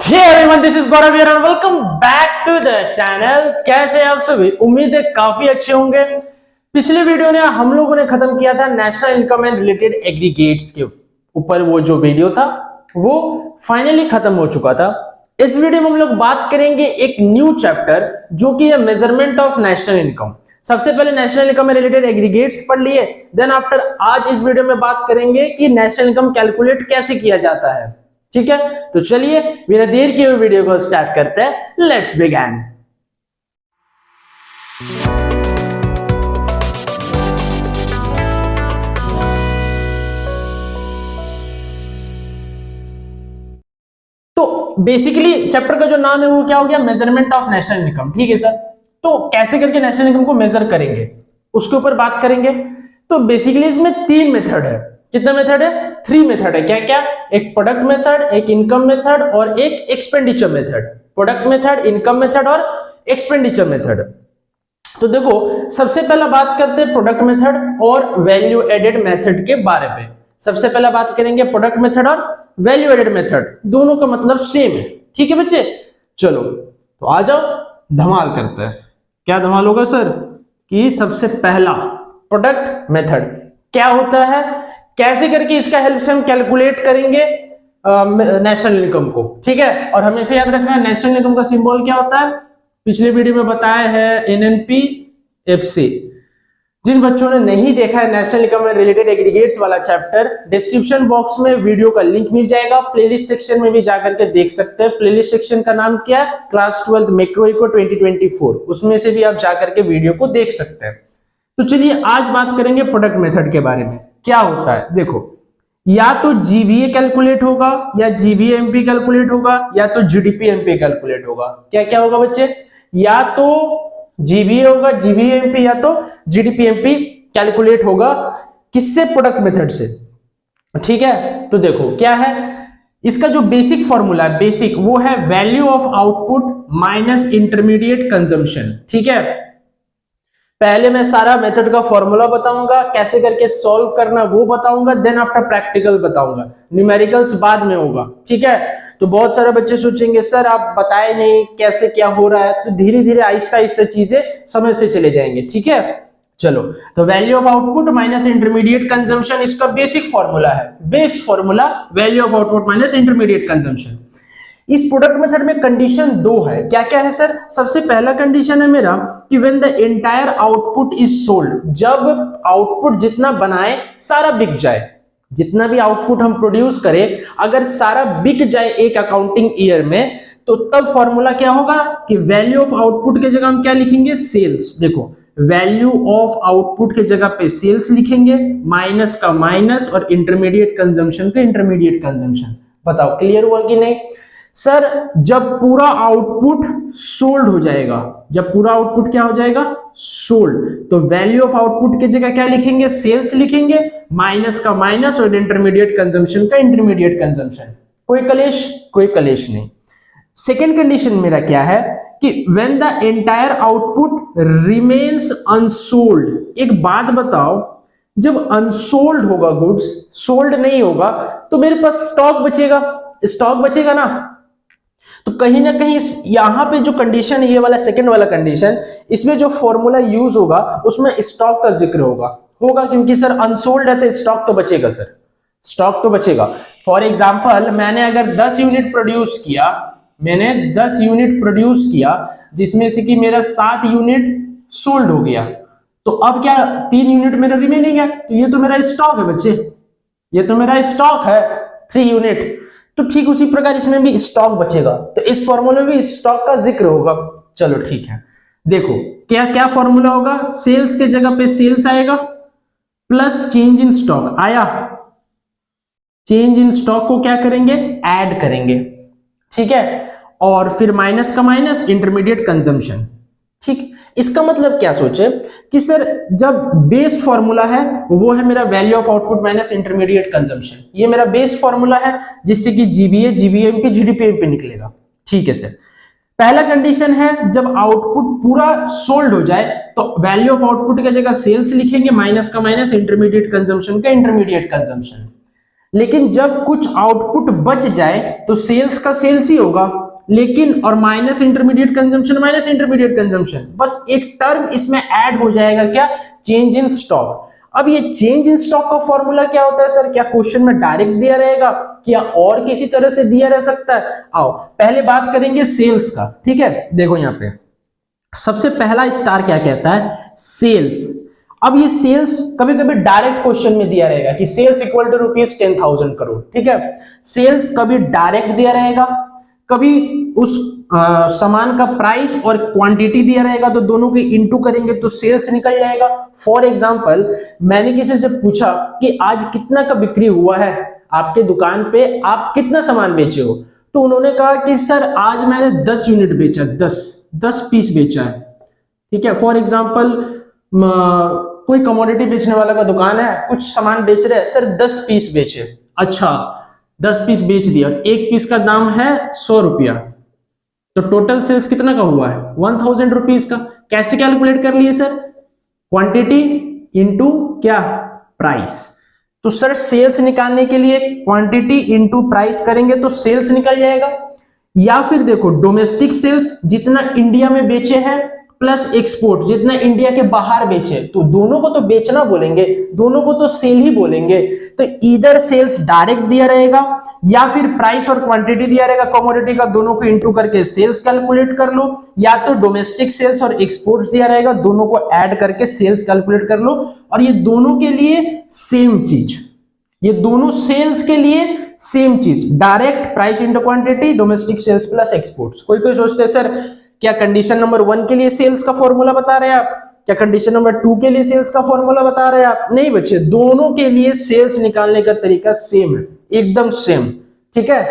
Hey everyone, this is Gaurav here and welcome back to the channel। कैसे हैं आप सभी? उम्मीद है काफी अच्छे होंगे। पिछले वीडियो ने हम लोगों ने खत्म किया था national income and related aggregates के ऊपर। वो जो वीडियो था वो फाइनली खत्म हो चुका था। इस वीडियो में हम लोग बात करेंगे एक न्यू चैप्टर जो कि है मेजरमेंट ऑफ नेशनल इनकम। सबसे पहले नेशनल इनकम में रिलेटेड एग्रीगेट्स पढ़ लिए, देन आफ्टर आज इस वीडियो में बात करेंगे कि नेशनल इनकम कैलकुलेट कैसे किया जाता है। ठीक है, तो चलिए बिना देर किए हुए वीडियो को स्टार्ट करते हैं। Let's begin. तो बेसिकली चैप्टर का जो नाम है वो क्या हो गया, मेजरमेंट ऑफ नेशनल इनकम। ठीक है सर, तो कैसे करके नेशनल इनकम को मेजर करेंगे उसके ऊपर बात करेंगे। तो बेसिकली इसमें तीन मेथड है। कितना मेथड है? 3 मेथड है। क्या क्या? एक प्रोडक्ट मेथड, एक इनकम मेथड और एक expenditure method. Product method, income method और एक्सपेंडिचर मेथड। तो देखो, सबसे पहला बात करते हैं प्रोडक्ट मेथड और वैल्यू एडेड मेथड के बारे में। सबसे पहला बात करेंगे प्रोडक्ट मेथड और वैल्यू एडेड मेथड, दोनों का मतलब सेम है। ठीक है बच्चे, चलो तो आ जाओ धमाल करते हैं। क्या धमाल होगा सर? कि सबसे पहला प्रोडक्ट मेथड क्या होता है, कैसे करके इसका हेल्प से हम कैलकुलेट करेंगे नेशनल इनकम को। ठीक है, और हमेशा याद रखना है नेशनल इनकम का सिंबल क्या होता है। पिछले वीडियो में बताया है NNP-FC। जिन बच्चों ने नहीं देखा है नेशनल इनकम में रिलेटेड एग्रीगेट्स वाला चैप्टर, डिस्क्रिप्शन बॉक्स में वीडियो का लिंक मिल जाएगा। प्लेलिस्ट सेक्शन में भी जाकर के देख सकते हैं। प्लेलिस्ट सेक्शन का नाम क्या है? Class 12 macro eco 2024। उसमें से भी आप जाकर के वीडियो को देख सकते हैं। तो चलिए आज बात करेंगे प्रोडक्ट मेथड के बारे में। क्या होता है देखो, या तो जीबीए कैलकुलेट होगा या जीबीएमपी कैलकुलेट होगा या तो जीडीपीएमपी कैलकुलेट होगा। क्या क्या होगा बच्चे? या तो जीबीए होगा, जीबीएमपी या तो जीडीपीएमपी कैलकुलेट होगा। किससे? प्रोडक्ट मेथड से। ठीक है, तो देखो क्या है इसका जो बेसिक फॉर्मूला है, बेसिक वो है value of output minus intermediate consumption. ठीक है, पहले मैं सारा मेथड का फॉर्मूला बताऊंगा, कैसे करके सॉल्व करना वो बताऊंगा, देन आफ्टर प्रैक्टिकल बताऊंगा, न्यूमेरिकल्स बाद में होगा। ठीक है, तो बहुत सारे बच्चे सोचेंगे सर आप बताए नहीं कैसे क्या हो रहा है। तो धीरे धीरे आहिस्ता आहिस्ता चीजें समझते चले जाएंगे। ठीक है, चलो तो value of output minus intermediate consumption इसका बेसिक फॉर्मूला है। Base formula value of output minus intermediate consumption. इस प्रोडक्ट मेथड में कंडीशन 2 है। क्या क्या है सर? सबसे पहला कंडीशन है मेरा कि when the entire output is sold, जब आउटपुट जितना बनाए सारा बिक जाए। जितना भी आउटपुट हम प्रोड्यूस करें अगर सारा बिक जाए एक अकाउंटिंग ईयर में, तो तब फॉर्मूला क्या होगा कि वैल्यू ऑफ आउटपुट के जगह हम क्या लिखेंगे? सेल्स। देखो, वैल्यू ऑफ आउटपुट के जगह पे सेल्स लिखेंगे, माइनस का माइनस और इंटरमीडिएट कंजम्पशन का इंटरमीडिएट कंजम्पशन। बताओ क्लियर हुआ कि नहीं सर? जब पूरा आउटपुट सोल्ड हो जाएगा, जब पूरा आउटपुट क्या हो जाएगा? सोल्ड, तो वैल्यू ऑफ आउटपुट की जगह क्या लिखेंगे? सेल्स लिखेंगे, माइनस का माइनस और इंटरमीडिएट कंजम्पशन का इंटरमीडिएट कंजम्पशन। कोई कलेश? कोई कलेश नहीं। सेकेंड कंडीशन मेरा क्या है कि when the entire output remains unsold. एक बात बताओ, जब अनसोल्ड होगा गुड्स, सोल्ड नहीं होगा, तो मेरे पास स्टॉक बचेगा। स्टॉक बचेगा ना, तो कहीं ना कहीं यहां पे जो कंडीशन है, ये वाला सेकंड वाला कंडीशन, इसमें जो फॉर्मूला यूज होगा उसमें स्टॉक का जिक्र होगा क्योंकि सर अनसोल्ड है तो स्टॉक तो बचेगा सर, स्टॉक तो बचेगा। फॉर एग्जांपल मैंने अगर 10 यूनिट प्रोड्यूस किया, मैंने 10 यूनिट प्रोड्यूस किया जिसमें से कि मेरा 7 यूनिट सोल्ड हो गया, तो अब क्या 3 यूनिट मेरा रिमेनिंग है, तो ये तो मेरा स्टॉक है बच्चे, ये तो मेरा स्टॉक है 3 यूनिट। तो ठीक उसी प्रकार इसमें भी स्टॉक बचेगा, तो इस फॉर्मूले में भी स्टॉक का जिक्र होगा। चलो ठीक है, देखो क्या क्या फॉर्मूला होगा। सेल्स के जगह पे सेल्स आएगा प्लस चेंज इन स्टॉक आया। चेंज इन स्टॉक को क्या करेंगे? ऐड करेंगे। ठीक है, और फिर माइनस का माइनस इंटरमीडिएट कंजम्पशन। ठीक, इसका मतलब क्या सोचे कि सर जब बेस फॉर्मूला है वो है मेरा value of output minus intermediate consumption, ये मेरा बेस फॉर्मूला है जिससे कि जीबीए, जीबीएमपी, जीडीपीएमपी निकलेगा। ठीक है सर, पहला कंडीशन है जब आउटपुट पूरा सोल्ड हो जाए तो वैल्यू ऑफ आउटपुट की जगह सेल्स लिखेंगे, माइनस का माइनस इंटरमीडिएट कंजम्पशन का इंटरमीडिएट कंजम्पशन। लेकिन जब कुछ आउटपुट बच जाए तो सेल्स का सेल्स ही होगा, लेकिन और minus intermediate consumption minus intermediate consumption, बस एक टर्म इसमें ऐड हो जाएगा, क्या, चेंज इन स्टॉक। अब ये चेंज इन स्टॉक का फॉर्मूला क्या होता है सर, क्या क्वेश्चन में डायरेक्ट दिया रहेगा, क्या और किसी तरह से दिया रह सकता है? आओ पहले बात करेंगे सेल्स का, ठीक है। देखो यहाँ पे सबसे पहला स्टार क्या कहता है, सेल्स। अब ये सेल्स कभी कभी डायरेक्ट क्वेश्चन में दिया रहेगा कि सेल्स इक्वल टू ₹10,000 करोड़, ठीक है। सेल्स कभी डायरेक्ट दिया रहेगा, कभी उस सामान का प्राइस और क्वांटिटी दिया रहेगा, तो दोनों के इनटू करेंगे तो सेल्स निकल जाएगा। फॉर एग्जांपल मैंने किसी से पूछा कि आज कितना का बिक्री हुआ है आपके दुकान पे, आप कितना सामान बेचे हो, तो उन्होंने कहा कि सर आज मैंने 10 यूनिट बेचा, 10 पीस बेचा है, ठीक है। फॉर एग्जांपल कोई कमोडिटी बेचने वाला का दुकान है, कुछ सामान बेच रहे हैं, सर 10 पीस बेचे, अच्छा 10 पीस बेच दिया, एक पीस का दाम है 100 रुपया, तो टोटल सेल्स कितना का हुआ है, 1000 रुपीज का। कैसे कैलकुलेट कर लिए सर, क्वांटिटी इंटू क्या, प्राइस। तो सर सेल्स निकालने के लिए क्वांटिटी इंटू प्राइस करेंगे तो सेल्स निकल जाएगा। या फिर देखो डोमेस्टिक सेल्स जितना इंडिया में बेचे हैं प्लस एक्सपोर्ट जितना इंडिया के बाहर बेचे, तो दोनों को तो बेचना बोलेंगे, दोनों को तो सेल ही बोलेंगे। तो इधर सेल्स डायरेक्ट दिया रहेगा या फिर प्राइस और क्वांटिटी दिया रहेगा कमोडिटी का, दोनों को इंटू करके सेल्स कैलकुलेट कर लो, या तो डोमेस्टिक सेल्स और एक्सपोर्ट्स दिया रहेगा, दोनों को ऐड करके सेल्स कैलकुलेट कर लो। और ये दोनों के लिए सेम चीज, ये दोनों सेल्स के लिए सेम चीज, direct price into quantity, domestic sales plus exports. कोई कोई सोचते हैं सर क्या कंडीशन नंबर 1 के लिए सेल्स का फॉर्मूला बता रहे हैं आप, क्या कंडीशन नंबर 2 के लिए सेल्स का फॉर्मूला बता रहे हैं आप? नहीं बच्चे, दोनों के लिए सेल्स निकालने का तरीका सेम है, एकदम सेम, ठीक है।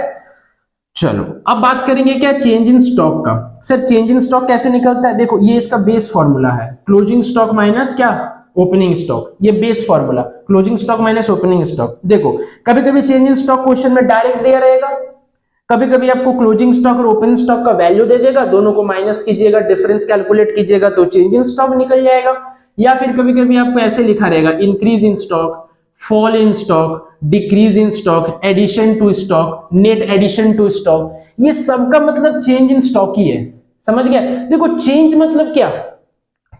चलो अब बात करेंगे क्या, चेंज इन स्टॉक का। सर चेंज इन स्टॉक कैसे निकलता है, देखो ये इसका बेस फॉर्मूला है, क्लोजिंग स्टॉक माइनस क्या, ओपनिंग स्टॉक, ये base formula, closing stock minus opening stock. देखो कभी कभी चेंज इन स्टॉक क्वेश्चन में डायरेक्ट दिया रहेगा, कभी कभी आपको क्लोजिंग स्टॉक और ओपनिंग स्टॉक का वैल्यू दे देगा, दोनों को माइनस कीजिएगा, डिफरेंस कैलकुलेट कीजिएगा तो चेंज इन स्टॉक निकल जाएगा। या फिर कभी कभी आपको ऐसे लिखा रहेगा, increase in stock, fall in stock, decrease in stock, addition to stock, net addition to stock, ये सबका मतलब चेंज इन स्टॉक ही है, समझ गया। देखो चेंज मतलब क्या,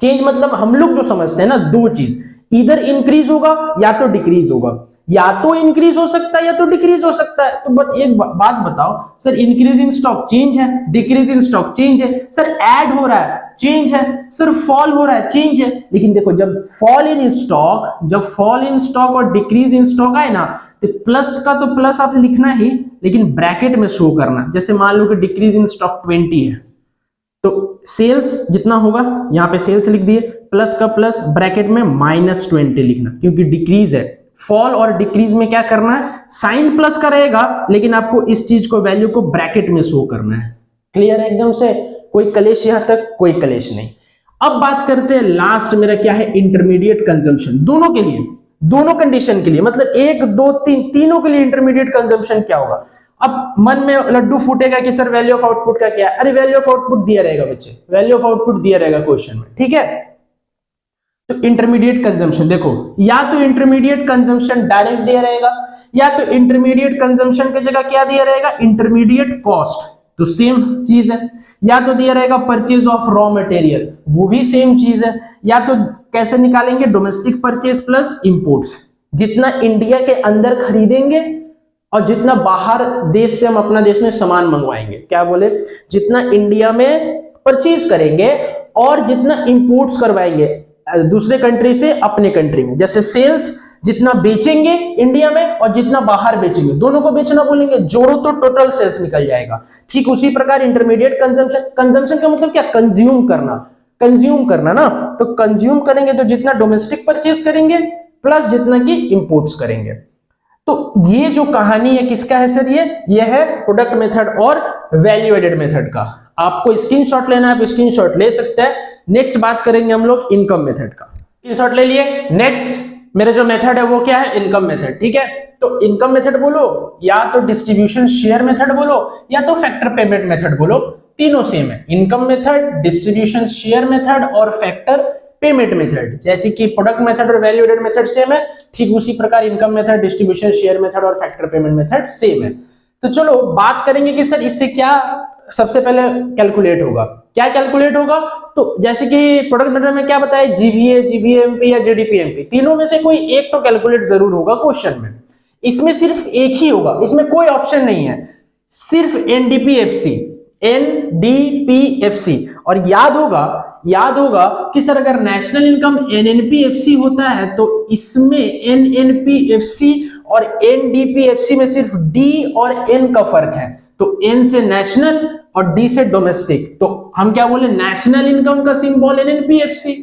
चेंज मतलब हम लोग जो समझते हैं ना, दो चीज, इधर इंक्रीज होगा या तो डिक्रीज होगा, या तो इंक्रीज हो सकता है या तो डिक्रीज हो सकता है। तो बस एक बात बताओ sir, increase in stock change है, डिक्रीज इन स्टॉक चेंज है, सर ऐड हो रहा है चेंज है, सर फॉल हो रहा है चेंज है। लेकिन देखो जब फॉल इन स्टॉक, जब फॉल इन स्टॉक और डिक्रीज इन स्टॉक आए ना, तो प्लस का तो प्लस आप लिखना ही, लेकिन ब्रैकेट में शो करना। जैसे मान लो कि डिक्रीज इन स्टॉक 20 है, तो सेल्स जितना होगा यहाँ पे सेल्स लिख दिए, प्लस का प्लस ब्रैकेट में -20 लिखना, क्योंकि डिक्रीज है। फॉल और डिक्रीज में क्या करना है, साइन प्लस का रहेगा, लेकिन आपको इस चीज को वैल्यू को ब्रैकेट में शो करना है। क्लियर है एकदम से, कोई कलेश यहां तक, कोई कलेश नहीं। अब बात करते हैं लास्ट मेरा क्या है, इंटरमीडिएट कंजम्पशन। दोनों के लिए, दोनों कंडीशन के लिए, मतलब 1 2 3 तीनों के लिए इंटरमीडिएट कंजम्पशन क्या होगा। अब मन में लड्डू फूटेगा कि सर वैल्यू ऑफ आउटपुट का क्या है, अरे वैल्यू ऑफ आउटपुट दिया रहेगा बच्चे, वैल्यू ऑफ आउटपुट दिया रहेगा क्वेश्चन में, ठीक है। तो इंटरमीडिएट कंजम्पशन देखो, या तो इंटरमीडिएट कंजम्पशन डायरेक्ट दिया रहेगा, या तो इंटरमीडिएट कंजम्पशन की जगह क्या दिया रहेगा, इंटरमीडिएट कॉस्ट, तो सेम चीज है। या तो दिया रहेगा परचेज ऑफ रॉ मटेरियल, वो भी सेम चीज है। या तो कैसे निकालेंगे, डोमेस्टिक परचेज प्लस इंपोर्ट्स, जितना इंडिया के अंदर खरीदेंगे और जितना बाहर देश से हम अपना देश में सामान मंगवाएंगे, क्या बोले, जितना इंडिया में परचेज करेंगे और जितना इंपोर्ट्स करवाएंगे दूसरे कंट्री से अपने कंट्री में। जैसे सेल्स जितना बेचेंगे इंडिया में और जितना बाहर बेचेंगे, दोनों को बेचना बोलेंगे, जोड़ो तो टोटल सेल्स निकल जाएगा। ठीक उसी प्रकार इंटरमीडिएट कंजम्पशन, कंजम्पशन का मतलब क्या, कंज्यूम करना, कंज्यूम करना ना, तो कंज्यूम करेंगे तो जितना डोमेस्टिक परचेज करेंगे प्लस जितना कि इंपोर्ट्स करेंगे। तो ये जो कहानी है किसका है सर, ये है प्रोडक्ट मेथड और वैल्यू एडेड मेथड का। आपको स्क्रीनशॉट लेना है, आप स्क्रीनशॉट ले सकते हैं। नेक्स्ट बात करेंगे हम लोग इनकम मेथड का। स्क्रीनशॉट ले लिए। नेक्स्ट मेरा जो मेथड है वो क्या है, इनकम मेथड, ठीक है। तो इनकम मेथड बोलो या तो डिस्ट्रीब्यूशन शेयर मेथड बोलो या तो फैक्टर पेमेंट मेथड बोलो, तीनों सेम है। Income method, distribution share method और फैक्टर पेमेंट मेथड, जैसे कि प्रोडक्ट मेथड और वैल्यू एडेड मेथड सेम है, ठीक उसी प्रकार income method, distribution share method और फैक्टर पेमेंट मेथड सेम है। तो चलो बात करेंगे कि सर इससे क्या सबसे पहले कैलकुलेट होगा, क्या कैलकुलेट होगा। तो जैसे कि प्रोडक्ट मेथड में क्या बताया, जीवीए, जीबीएमपी या जीडीपीएमपी, तीनों में से कोई एक तो कैलकुलेट जरूर होगा क्वेश्चन में। इसमें सिर्फ एक ही होगा, इसमें कोई ऑप्शन नहीं है, सिर्फ एनडीपीएफसी, एनडीपीएफसी। और याद होगा कि सर अगर नेशनल इनकम एनएनपीएफसी होता है तो इसमें एनएनपीएफसी और एनडीपीएफसी में सिर्फ डी और एन का फर्क है। तो एन से नेशनल और डी से डोमेस्टिक, तो हम क्या बोले, नेशनल इनकम का सिंबल एनएनपीएफसी,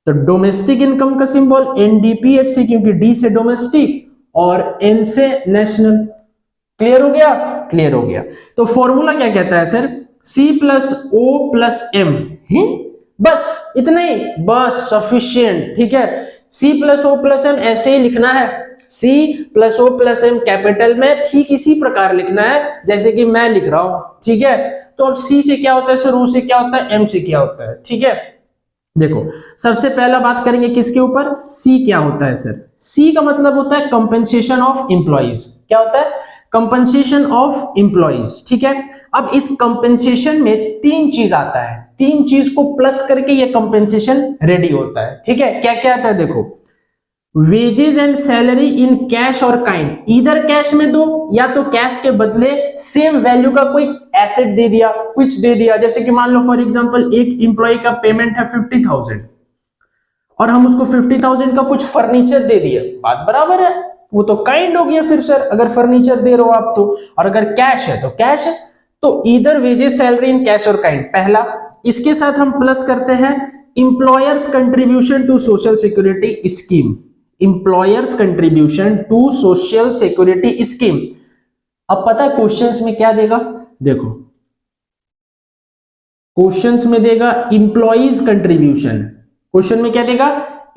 तो डोमेस्टिक इनकम का सिंबल एनडीपीएफसी, क्योंकि डी से डोमेस्टिक और एन से नेशनल। क्लियर हो गया, क्लियर हो गया। तो फॉर्मूला क्या कहता है sir, C plus O plus M, बस इतना ही, बस सफिशिएंट, ठीक है। C plus O plus M ऐसे ही लिखना है, C plus O plus M capital में ठीक इसी प्रकार लिखना है जैसे कि मैं लिख रहा हूं, ठीक है। तो अब C से क्या होता है सर, O से क्या होता है, M से क्या होता है, ठीक है। देखो सबसे पहला बात करेंगे किसके ऊपर, C क्या होता है सर, C का मतलब होता है कंपनसेशन ऑफ एम्प्लॉइज। क्या होता है, कंपनसेशन ऑफ एम्प्लॉइज, ठीक है। अब इस कंपनसेशन में तीन चीज आता है, तीन चीज को प्लस करके ये कंपनसेशन रेडी होता है, ठीक है। क्या क्या आता है देखो, wages and salary in cash और काइंड, इधर कैश में दो या तो कैश के बदले सेम वैल्यू का कोई एसेट दे दिया, कुछ दे दिया। जैसे कि मान लो फॉर एग्जांपल एक एम्प्लॉय का पेमेंट है 50,000 और हम उसको 50,000 का कुछ फर्नीचर दे दिए, बात बराबर है, वो तो काइंड हो गया फिर सर, अगर फर्नीचर दे रहे हो आप तो, और अगर कैश है तो कैश है। तो इधर वेजेस सैलरी इन कैश और काइंड पहला, इसके साथ हम प्लस करते हैं employers contribution to social security scheme, employers contribution to social security scheme. अब पता है क्वेश्चंस में क्या देगा, देखो क्वेश्चंस में देगा एम्प्लॉइज कंट्रीब्यूशन, क्वेश्चन में क्या देगा,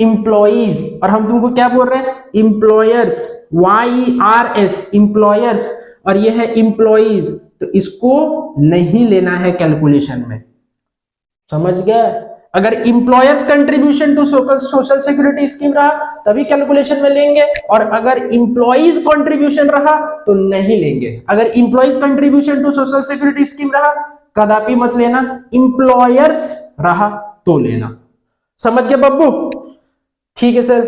एम्प्लॉइज, और हम तुमको क्या बोल रहे हैं, एम्प्लॉयर्स, YERS, एम्प्लॉयर्स, और ये है एम्प्लॉइज, तो इसको नहीं लेना है कैलकुलेशन में, समझ गए। अगर employers contribution to social security scheme रहा तभी कैलकुलेशन में लेंगे, और अगर एम्प्लॉइज कंट्रीब्यूशन रहा तो नहीं लेंगे। अगर employees contribution to social security scheme रहा कदापि मत लेना, एम्प्लॉयर्स रहा तो लेना, समझ गए बब्बू, ठीक है सर।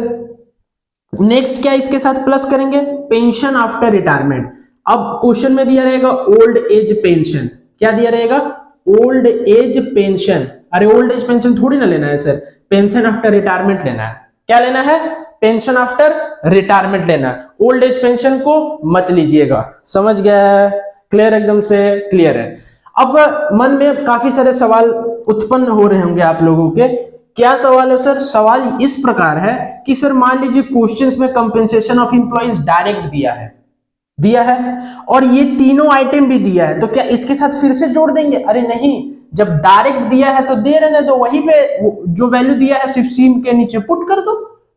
नेक्स्ट क्या इसके साथ प्लस करेंगे, पेंशन आफ्टर रिटायरमेंट। अब क्वेश्चन में दिया रहेगा ओल्ड एज पेंशन, क्या दिया रहेगा, ओल्ड एज पेंशन। अरे ओल्ड एज पेंशन थोड़ी ना लेना है सर, पेंशन आफ्टर रिटायरमेंट लेना है। क्या लेना है, पेंशन आफ्टर रिटायरमेंट लेना है, ओल्ड एज पेंशन को मत लीजिएगा, समझ गया, क्लियर, एकदम से क्लियर है। अब मन में काफी सारे सवाल उत्पन्न हो रहे होंगे आप लोगों के, क्या सवाल है सर, सवाल इस प्रकार है कि सर मान लीजिए क्वेश्चंस में कंपेंसेशन ऑफ एम्प्लॉइज डायरेक्ट दिया है और ये तीनों आइटम भी दिया है, तो क्या इसके साथ फिर से जोड़ देंगे, अरे नहीं, जब डायरेक्ट दिया है तो दे रहने दो, वहीं पे जो वैल्यू दिया है सिर्फ सीम के नीचे पुट कर दो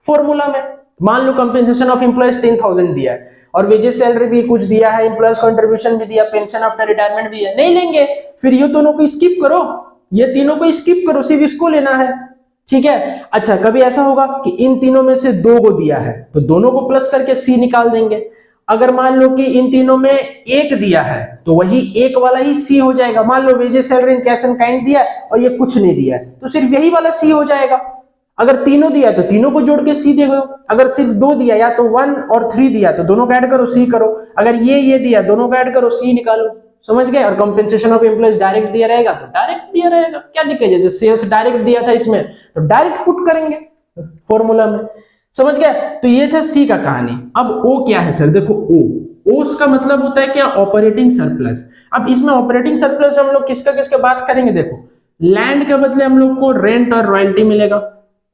फॉर्मूला में। मान लो कंपेंसेशन ऑफ एम्प्लॉइज 10,000 दिया है और वेजेस सैलरी भी कुछ दिया है, एम्प्लॉइज कंट्रीब्यूशन भी दिया, पेंशन आफ्टर रिटायरमेंट भी है, नहीं लेंगे, फिर ये दोनों को स्किप करो, ये तीनों को स्किप करो, सिर्फ इसको लेना है, ठीक है। अच्छा कभी ऐसा होगा कि इन तीनों में से दो को दिया है तो दोनों को प्लस करके सी निकाल देंगे। अगर मान लो कि इन तीनों में एक दिया है तो वही एक वाला ही सी हो जाएगा। मान low wages salary in cash and kind दिया और ये कुछ नहीं दिया है तो सिर्फ यही वाला सी हो जाएगा। अगर तीनों दिया तो तीनों को जोड़ के सी दे दो, अगर सिर्फ दो दिया या तो 1 और 3 दिया तो दोनों को ऐड करो सी करो, अगर ये दिया दोनों को ऐड करो सी निकालो, समझ गए। और कंपेंसेशन ऑफ एम्प्लॉइज डायरेक्ट दिया रहेगा तो डायरेक्ट दिया रहेगा, क्या दिक्कत है, जैसे सेल्स डायरेक्ट दिया था इसमें तो डायरेक्ट पुट करेंगे फॉर्मूला में, समझ गए। तो ये था सी का कहानी। अब ओ क्या है सर, देखो ओ उसका मतलब होता है क्या, ऑपरेटिंग सरप्लस। अब इसमें ऑपरेटिंग सरप्लस हम लोग किसका बात करेंगे, देखो लैंड के बदले हम लोग को रेंट और रॉयल्टी मिलेगा,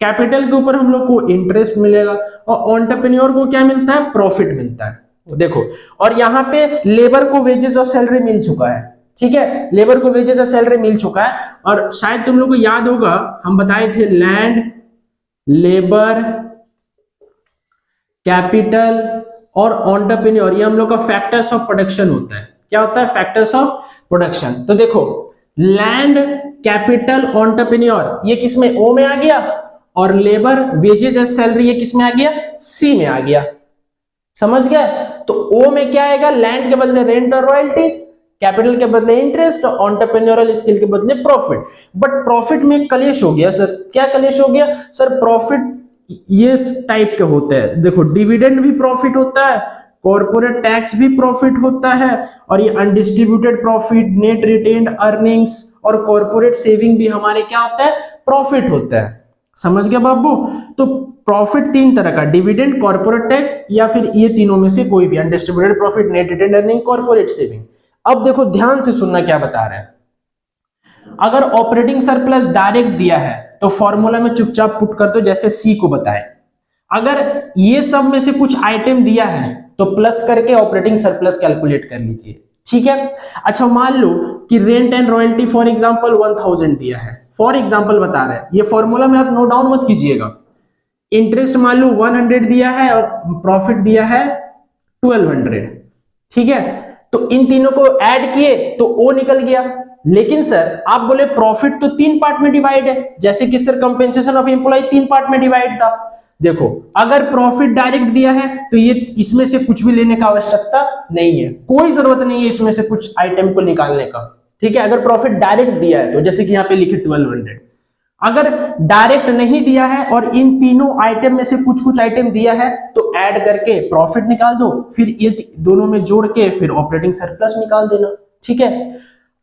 कैपिटल के ऊपर हम लोग को इंटरेस्ट मिलेगा और एंटरप्रेन्योर को क्या मिलता है, प्रॉफिट मिलता है। देखो और यहाँ पे लेबर को वेजेस और सैलरी मिल चुका है, ठीक है, लेबर को वेजेस और सैलरी मिल चुका है। और शायद तुम लोग को याद होगा हम बताए थे लैंड, लेबर, कैपिटल और एंटरप्रेन्योर, ये हम लोग का फैक्टर्स ऑफ प्रोडक्शन होता है। क्या होता है, फैक्टर्स ऑफ प्रोडक्शन। तो देखो लैंड, कैपिटल, एंटरप्रेन्योर ये किसमें, ओ में आ गया, और लेबर वेजेस एज सैलरी ये किस में आ गया, सी में आ गया। समझ गए? तो ओ में क्या आएगा, लैंड के बदले रेंट और रॉयल्टी, कैपिटल के बदले इंटरेस्ट, एंटरप्रेन्योरल स्किल के बदले प्रॉफिट। बट प्रॉफिट में कलेश हो गया सर। क्या कलेश हो गया सर? प्रॉफिट ये टाइप के होते हैं, देखो डिविडेंड भी प्रॉफिट होता है, कॉर्पोरेट टैक्स भी प्रॉफिट होता है, और ये undistributed profit, net retained earnings और कॉर्पोरेट सेविंग भी हमारे क्या होता है, प्रॉफिट होता है। समझ गया बाबू? तो प्रॉफिट तीन तरह का, डिविडेंड, कॉर्पोरेट टैक्स, या फिर ये तीनों में से कोई भी, undistributed profit, net retained earning, corporate saving. अब देखो ध्यान से सुनना क्या बता रहे हैं। अगर ऑपरेटिंग सरप्लस डायरेक्ट दिया है तो फॉर्मूला में चुपचाप पुट कर दो जैसे सी को बताए। अगर ये सब में से कुछ आइटम दिया है तो प्लस करके ऑपरेटिंग सरप्लस कैलकुलेट कर लीजिए, ठीक है। अच्छा मान लो कि rent and royalty for example 1000 दिया है, फॉर एग्जांपल बता रहे हैं, ये फॉर्मूला में आप नोट डाउन मत कीजिएगा। इंटरेस्ट मान लो 100 दिया है और प्रॉफिट दिया है 1200, ठीक है। तो इन तीनों को ऐड किए तो ओ निकल गया। लेकिन सर आप बोले प्रॉफिट तो 3 पार्ट में डिवाइड है, जैसे कि sir compensation of employ 3 part में डिवाइड था। देखो अगर प्रॉफिट डायरेक्ट दिया है तो ये इसमें से कुछ भी लेने का आवश्यकता नहीं है, कोई जरूरत नहीं है इसमें से कुछ आइटम को निकालने का, ठीक है। अगर प्रॉफिट डायरेक्ट दिया है तो जैसे कि यहाँ पे लिखे 1200, अगर डायरेक्ट नहीं दिया है और इन तीनों आइटम में से कुछ कुछ आइटम दिया है तो ऐड करके प्रॉफिट निकाल दो, फिर ये दोनों में जोड़ के फिर ऑपरेटिंग सरप्लस निकाल देना, ठीक है।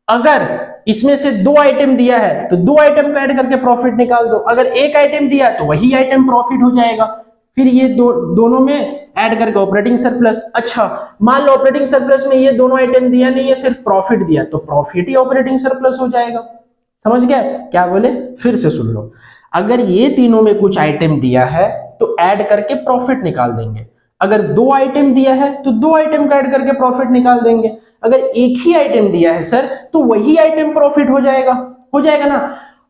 अगर इसमें से 2 आइटम दिया है तो 2 आइटम को ऐड करके प्रॉफिट निकाल दो, अगर एक आइटम दिया है तो वही आइटम प्रॉफिट हो जाएगा, फिर ये दोनों में ऐड करके ऑपरेटिंग सरप्लस। अच्छा मान लो ऑपरेटिंग सरप्लस में ये दोनों आइटम दिया नहीं है, सिर्फ प्रॉफिट दिया, तो प्रॉफिट ही ऑपरेटिंग सरप्लस हो जाएगा। समझ गए क्या बोले? फिर से सुन लो, अगर ये तीनों में कुछ आइटम दिया है तो ऐड करके प्रॉफिट निकाल देंगे, अगर 2 आइटम दिया है तो 2 आइटम का ऐड करके प्रॉफिट निकाल देंगे, अगर एक ही आइटम दिया है सर तो वही आइटम प्रॉफिट हो जाएगा ना।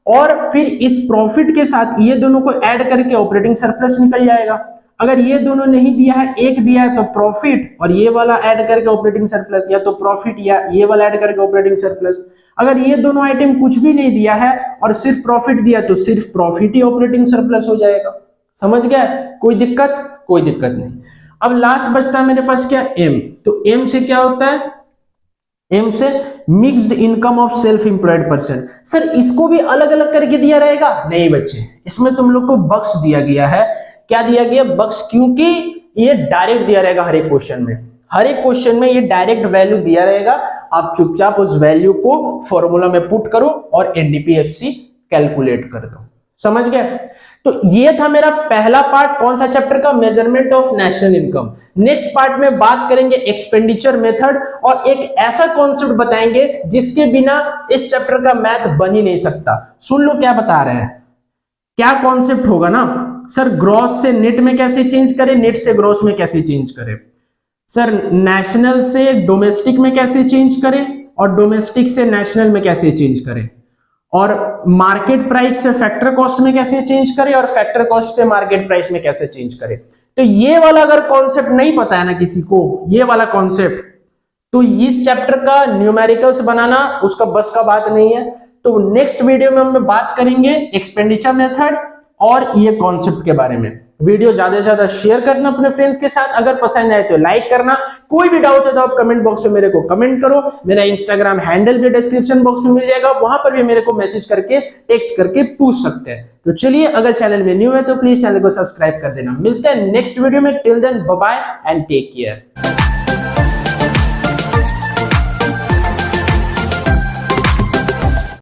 और फिर इस प्रॉफिट के साथ ये दोनों को ऐड करके ऑपरेटिंग सरप्लस निकल जाएगा। अगर ये दोनों नहीं दिया है, एक दिया है तो प्रॉफिट और ये वाला ऐड करके ऑपरेटिंग सरप्लस, या तो प्रॉफिट या ये वाला ऐड करके ऑपरेटिंग सरप्लस। अगर ये दोनों आइटम कुछ भी नहीं दिया है और सिर्फ प्रॉफिट दिया तो सिर्फ प्रॉफिट ही ऑपरेटिंग सरप्लस हो जाएगा। समझ गए? कोई दिक्कत? कोई दिक्कत नहीं। अब लास्ट बचता है मेरे पास क्या, एम। तो एम से क्या होता है, एम से mixed income of self employed person. Sir इसको भी अलग अलग करके दिया रहेगा? नहीं बच्चे, इसमें तुम लोग को बक्स दिया गया है। क्या दिया गया? बक्स, क्योंकि ये डायरेक्ट दिया रहेगा हर एक क्वेश्चन में, हर एक क्वेश्चन में ये डायरेक्ट वैल्यू दिया रहेगा। आप चुपचाप उस वैल्यू को फॉर्मूला में पुट करो और एनडीपीएफसी कैलकुलेट कर दो। समझ गए? तो ये था मेरा पहला पार्ट, कौन सा चैप्टर का, measurement of national income. Next part में बात करेंगे एक्सपेंडिचर मेथड, और एक ऐसा कॉन्सेप्ट बताएंगे जिसके बिना इस चैप्टर का मैथ बन ही नहीं सकता। सुन लो क्या बता रहे हैं, क्या कॉन्सेप्ट होगा ना सर, ग्रॉस से नेट में कैसे चेंज करें, नेट से ग्रॉस में कैसे चेंज करें, सर नेशनल से डोमेस्टिक में कैसे चेंज करें, और डोमेस्टिक से नेशनल में कैसे चेंज करें, और मार्केट प्राइस से फैक्टर कॉस्ट में कैसे चेंज करें, और फैक्टर कॉस्ट से मार्केट प्राइस में कैसे चेंज करें। तो ये वाला अगर कॉन्सेप्ट नहीं पता है ना किसी को, ये वाला कॉन्सेप्ट, तो इस चैप्टर का न्यूमेरिकल्स बनाना उसका बस का बात नहीं है। तो नेक्स्ट वीडियो में हम बात करेंगे एक्सपेंडिचर मेथड और ये कॉन्सेप्ट के बारे में। वीडियो ज्यादा से ज्यादा शेयर करना अपने फ्रेंड्स के साथ, अगर पसंद आए तो लाइक करना, कोई भी डाउट है तो आप कमेंट बॉक्स में मेरे को कमेंट करो। मेरा इंस्टाग्राम हैंडल भी डिस्क्रिप्शन बॉक्स में मिल जाएगा, वहां पर भी मेरे को मैसेज करके टेक्स्ट करके पूछ सकते हैं। तो चलिए, अगर चैनल में न्यू है तो प्लीज चैनल को सब्सक्राइब कर देना। मिलते हैं नेक्स्ट वीडियो में, till then bye bye and take care.